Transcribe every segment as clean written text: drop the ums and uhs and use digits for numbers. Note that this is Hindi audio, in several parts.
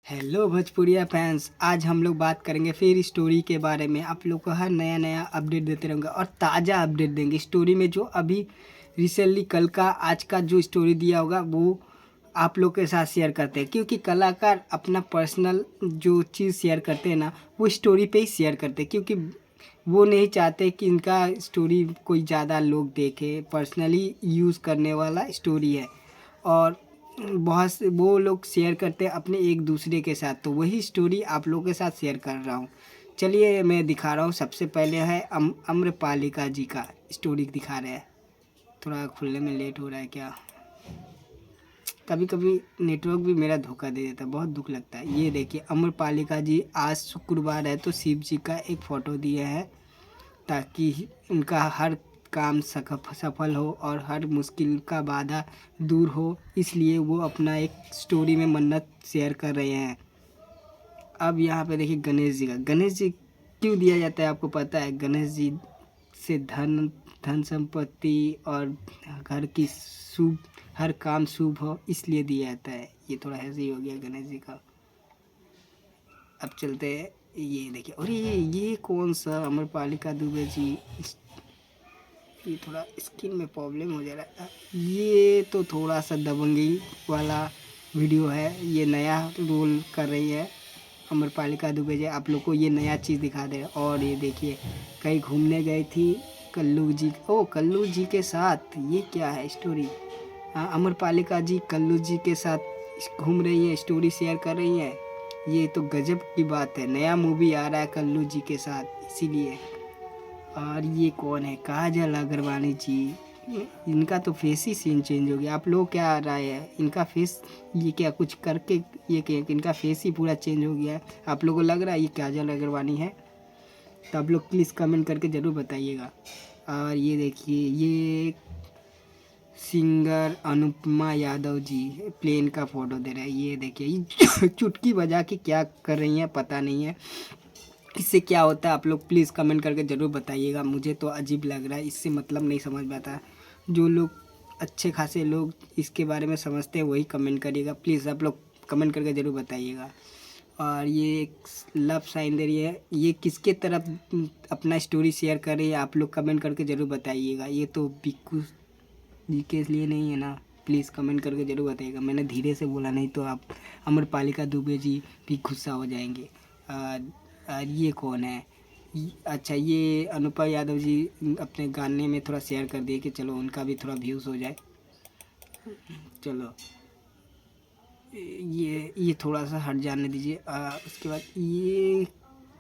हेलो भोजपुरिया फैंस, आज हम लोग बात करेंगे फिर स्टोरी के बारे में। आप लोग को हर नया नया अपडेट देते रहेंगे और ताज़ा अपडेट देंगे स्टोरी में। जो अभी रिसेंटली कल का आज का जो स्टोरी दिया होगा वो आप लोग के साथ शेयर करते हैं, क्योंकि कलाकार अपना पर्सनल जो चीज़ शेयर करते हैं ना, वो स्टोरी पे ही शेयर करते हैं, क्योंकि वो नहीं चाहते कि इनका स्टोरी कोई ज़्यादा लोग देखे। पर्सनली यूज़ करने वाला स्टोरी है और बहुत से वो लोग शेयर करते हैं अपने एक दूसरे के साथ, तो वही स्टोरी आप लोगों के साथ शेयर कर रहा हूँ। चलिए मैं दिखा रहा हूँ। सबसे पहले है अम्रपालिका जी का स्टोरी दिखा रहे हैं। थोड़ा खुलने में लेट हो रहा है क्या, कभी कभी नेटवर्क भी मेरा धोखा दे देता है, बहुत दुख लगता है। ये देखिए अम्रपालिका जी, आज शुक्रवार है तो शिव जी का एक फ़ोटो दिए हैं ताकि उनका हर काम सफल हो और हर मुश्किल का बाधा दूर हो, इसलिए वो अपना एक स्टोरी में मन्नत शेयर कर रहे हैं। अब यहाँ पे देखिए गणेश जी का। गणेश जी क्यों दिया जाता है आपको पता है? गणेश जी से धन संपत्ति और घर की शुभ हर काम शुभ हो, इसलिए दिया जाता है। ये थोड़ा ऐसे ही हो गया गणेश जी का। अब चलते हैं, ये देखिए। और ये कौन सा अमरपालिका दुबे जी, ये थोड़ा स्किन में प्रॉब्लम हो जा रहा है। ये तो थोड़ा सा दबंगी वाला वीडियो है। ये नया रोल कर रही है अमरपालिका दुबे जी, आप लोग को ये नया चीज़ दिखा दे। और ये देखिए कहीं घूमने गई थी कल्लू जी, ओ कल्लू जी के साथ। ये क्या है स्टोरी? हाँ, अमरपालिका जी कल्लू जी के साथ घूम रही है, स्टोरी शेयर कर रही हैं। ये तो गजब की बात है, नया मूवी आ रहा है कल्लू जी के साथ, इसीलिए। और ये कौन है? काजल अग्रवानी जी। इनका तो फेस ही सीन चेंज हो गया। आप लोग क्या राय है? इनका फेस ये क्या कुछ करके ये क्या इनका फेस ही पूरा चेंज हो गया है? आप लोगों को लग रहा है ये काजल अग्रवानी है? तो आप लोग प्लीज़ कमेंट करके ज़रूर बताइएगा। और ये देखिए, ये सिंगर अनुपमा यादव जी प्लेन का फ़ोटो दे रहे हैं। ये देखिए ये चुटकी बजा के क्या कर रही हैं पता नहीं है, इससे क्या होता है आप लोग प्लीज़ कमेंट करके ज़रूर बताइएगा। मुझे तो अजीब लग रहा है, इससे मतलब नहीं समझ में आता। जो लोग अच्छे खासे लोग इसके बारे में समझते हैं वही कमेंट करिएगा, प्लीज़ आप लोग कमेंट करके ज़रूर बताइएगा। और ये एक लव साइन दे रही है, ये किसके तरफ अपना स्टोरी शेयर कर रही है आप लोग कमेंट करके ज़रूर बताइएगा। ये तो बिक्कू जी के लिए नहीं है ना, प्लीज़ कमेंट करके ज़रूर बताइएगा। मैंने धीरे से बोला, नहीं तो आप अमरपालिका दुबे जी भी गुस्सा हो जाएंगे। और ये कौन है? अच्छा, ये अनुपम यादव जी अपने गाने में थोड़ा शेयर कर दिए कि चलो उनका भी थोड़ा व्यूज़ हो जाए। चलो ये थोड़ा सा हट जाने दीजिए। उसके बाद ये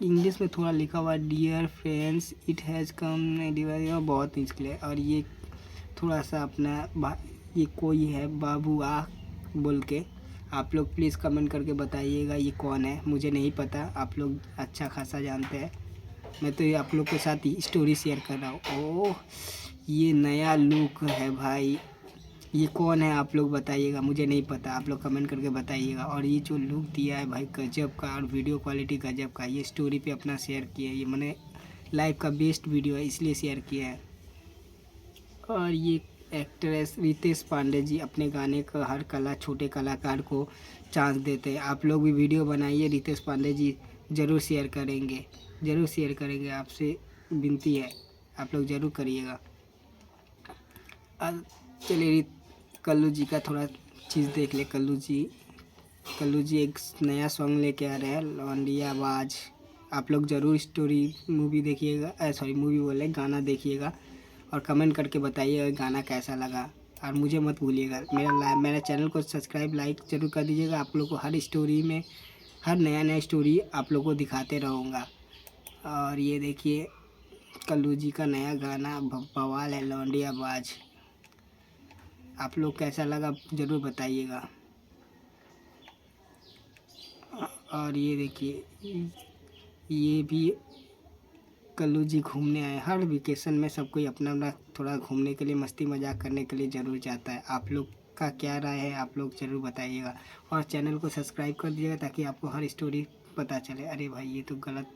इंग्लिश में थोड़ा लिखा हुआ dear friends it has come, बहुत निकले। और ये थोड़ा सा अपना ये कोई है बाबू आ बोल के, आप लोग प्लीज़ कमेंट करके बताइएगा ये कौन है। मुझे नहीं पता, आप लोग अच्छा खासा जानते हैं। मैं तो ये आप लोग के साथ ही स्टोरी शेयर कर रहा हूँ। ओह, ये नया लुक है भाई, ये कौन है आप लोग बताइएगा, मुझे नहीं पता, आप लोग कमेंट करके बताइएगा। और ये जो लुक दिया है भाई गजब का, और वीडियो क्वालिटी गजब का। ये स्टोरी पे अपना शेयर किया है, ये मैंने लाइव का बेस्ट वीडियो है इसलिए शेयर किया है। और ये एक्ट्रेस रितेश पांडे जी अपने गाने का हर छोटे कलाकार को चांस देते हैं। आप लोग भी वीडियो बनाइए, रितेश पांडे जी ज़रूर शेयर करेंगे, ज़रूर शेयर करेंगे, आपसे विनती है, आप लोग ज़रूर करिएगा। अब चलिए कल्लू जी का थोड़ा चीज़ देख ले। कल्लू जी एक नया सॉन्ग लेके आ रहे हैं, लौंडिया बाज। आप लोग ज़रूर स्टोरी मूवी देखिएगा, सॉरी मूवी बोले गाना देखिएगा और कमेंट करके बताइएगा गाना कैसा लगा। और मुझे मत भूलिएगा, मेरा चैनल को सब्सक्राइब लाइक ज़रूर कर दीजिएगा। आप लोग को हर स्टोरी में हर नया स्टोरी आप लोग को दिखाते रहूँगा। और ये देखिए कल्लू जी का नया गाना बवाल है, लौंडिया बाज। आप लोग कैसा लगा ज़रूर बताइएगा। और ये देखिए ये भी कल्लू जी घूमने आए। हर वेकेशन में सब कोई अपना अपना थोड़ा घूमने के लिए मस्ती मजाक करने के लिए ज़रूर जाता है। आप लोग का क्या राय है आप लोग ज़रूर बताइएगा। और चैनल को सब्सक्राइब कर दीजिएगा ताकि आपको हर स्टोरी पता चले। अरे भाई ये तो गलत